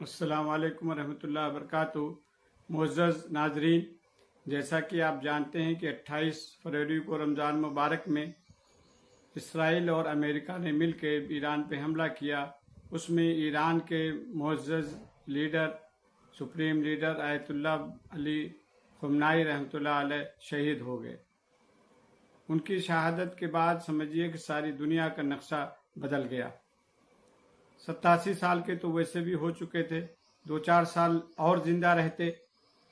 السلام علیکم ورحمۃ اللہ وبرکاتہ۔ معزز ناظرین، جیسا کہ آپ جانتے ہیں کہ 28 فروری کو رمضان مبارک میں اسرائیل اور امریکہ نے مل کے ایران پہ حملہ کیا۔ اس میں ایران کے معزز لیڈر، سپریم لیڈر آیت اللہ علی خمینی رحمۃ اللہ علیہ شہید ہو گئے۔ ان کی شہادت کے بعد سمجھیے کہ ساری دنیا کا نقشہ بدل گیا۔ 87 سال کے تو ویسے بھی ہو چکے تھے، 2-4 سال اور زندہ رہتے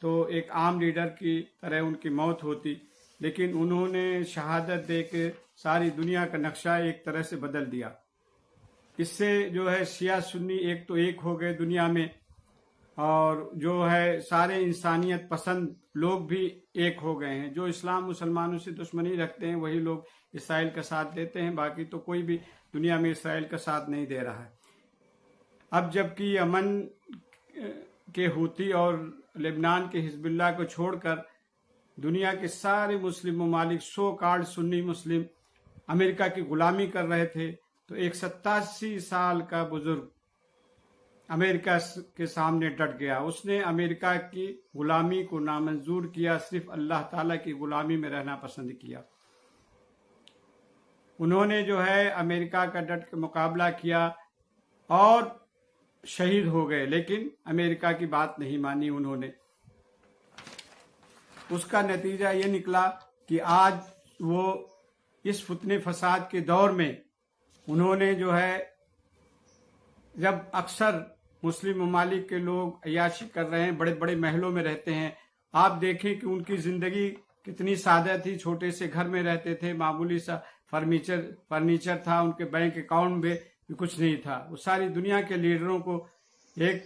تو ایک عام لیڈر کی طرح ان کی موت ہوتی، لیکن انہوں نے شہادت دے کے ساری دنیا کا نقشہ ایک طرح سے بدل دیا۔ اس سے جو ہے شیعہ سنی ایک تو ایک ہو گئے دنیا میں، اور جو ہے سارے انسانیت پسند لوگ بھی ایک ہو گئے ہیں۔ جو اسلام مسلمانوں سے دشمنی رکھتے ہیں وہی لوگ اسرائیل کا ساتھ دیتے ہیں، باقی تو کوئی بھی دنیا میں اسرائیل کا ساتھ نہیں دے رہا ہے۔ اب جبکہ یمن کے حوثی اور لبنان کے حزب اللہ کو چھوڑ کر دنیا کے سارے مسلم ممالک سو کالڈ سنی مسلم امریکہ کی غلامی کر رہے تھے، تو ایک 87 سال کا بزرگ امریکہ کے سامنے ڈٹ گیا۔ اس نے امریکہ کی غلامی کو نامنظور کیا، صرف اللہ تعالیٰ کی غلامی میں رہنا پسند کیا۔ انہوں نے جو ہے امریکہ کا ڈٹ کے مقابلہ کیا اور شہید ہو گئے، لیکن امریکہ کی بات نہیں مانی انہوں نے۔ اس کا نتیجہ یہ نکلا کہ آج وہ اس فتنے فساد کے دور میں انہوں نے جو ہے، جب اکثر مسلم ممالک کے لوگ عیاشی کر رہے ہیں، بڑے بڑے محلوں میں رہتے ہیں، آپ دیکھیں کہ ان کی زندگی کتنی سادہ تھی، چھوٹے سے گھر میں رہتے تھے، معمولی سا فرنیچر تھا، ان کے بینک اکاؤنٹ میں بھی کچھ نہیں تھا۔ وہ ساری دنیا کے لیڈروں کو ایک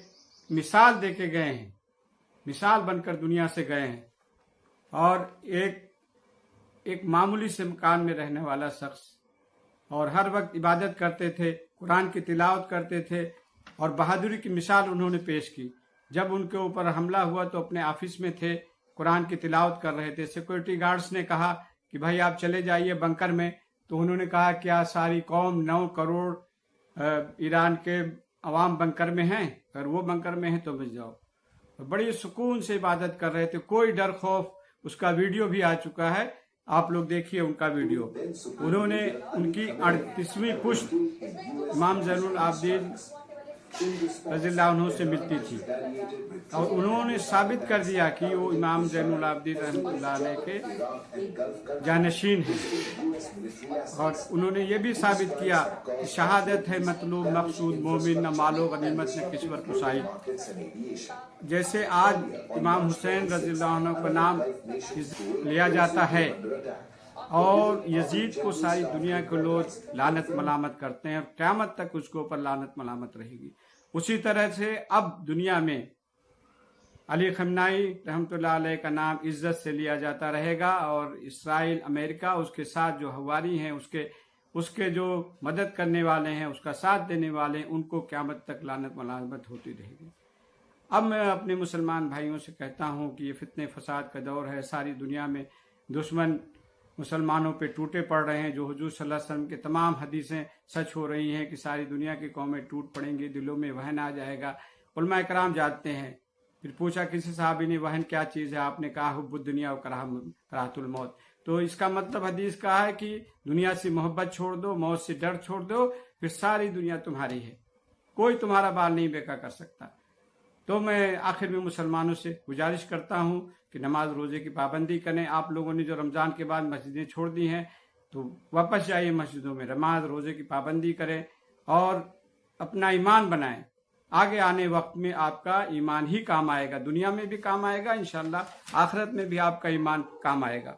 مثال دے کے گئے ہیں، مثال بن کر دنیا سے گئے ہیں، اور ایک معمولی سے مکان میں رہنے والا شخص، اور ہر وقت عبادت کرتے تھے، قرآن کی تلاوت کرتے تھے، اور بہادری کی مثال انہوں نے پیش کی۔ جب ان کے اوپر حملہ ہوا تو اپنے آفس میں تھے، قرآن کی تلاوت کر رہے تھے۔ سیکورٹی گارڈز نے کہا کہ بھائی آپ چلے جائیے بنکر میں، تو انہوں نے کہا کیا ساری قوم 9 کروڑ ایران کے عوام بنکر میں ہیں؟ اگر وہ بنکر میں ہیں تو بچ جاؤ۔ بڑی سکون سے عبادت کر رہے تھے، کوئی ڈر خوف۔ اس کا ویڈیو بھی آ چکا ہے، آپ لوگ دیکھیے ان کا ویڈیو۔ انہوں نے ان کی 38ویں پشت امام زین العابدین رضی اللہ عنہ سے ملتی تھی، اور انہوں نے ثابت کر دیا کہ وہ امام زین العابدین رحمۃ اللہ علیہ کے جانشین ہیں، اور انہوں نے یہ بھی ثابت کیا کہ شہادت ہے مطلوب مقصود، مومن نہ مال و غنیمت نہ کشور کسائی۔ جیسے آج امام حسین رضی اللہ عنہ کا نام لیا جاتا ہے، اور یزید کو ساری دنیا کے لوگ لعنت ملامت کرتے ہیں، اور قیامت تک اس کے اوپر لعنت ملامت رہے گی۔ اسی طرح سے اب دنیا میں علی خمینی رحمۃ اللہ علیہ کا نام عزت سے لیا جاتا رہے گا، اور اسرائیل، امریکہ، اس کے ساتھ جو حواری ہیں، اس کے جو مدد کرنے والے ہیں، اس کا ساتھ دینے والے ہیں، ان کو قیامت تک لعنت ملامت ہوتی رہے گی۔ اب میں اپنے مسلمان بھائیوں سے کہتا ہوں کہ یہ فتنے فساد کا دور ہے، ساری دنیا میں دشمن مسلمانوں پہ ٹوٹے پڑ رہے ہیں۔ جو حضور صلی اللہ علیہ وسلم کے تمام حدیثیں سچ ہو رہی ہیں کہ ساری دنیا کی قومیں ٹوٹ پڑیں گی، دلوں میں وہن آ جائے گا۔ علماء کرام جانتے ہیں۔ پھر پوچھا کسی صحابی نے وہن کیا چیز ہے؟ آپ نے کہا حب الدنیا و کراہت الموت۔ تو اس کا مطلب حدیث کا ہے کہ دنیا سے محبت چھوڑ دو، موت سے ڈر چھوڑ دو، پھر ساری دنیا تمہاری ہے، کوئی تمہارا بال نہیں بیکا کر سکتا۔ تو میں آخر میں مسلمانوں سے گزارش کرتا ہوں کہ نماز روزے کی پابندی کریں۔ آپ لوگوں نے جو رمضان کے بعد مسجدیں چھوڑ دی ہیں تو واپس جائیے مسجدوں میں، نماز روزے کی پابندی کریں اور اپنا ایمان بنائیں۔ آگے آنے وقت میں آپ کا ایمان ہی کام آئے گا، دنیا میں بھی کام آئے گا، انشاءاللہ آخرت میں بھی آپ کا ایمان کام آئے گا۔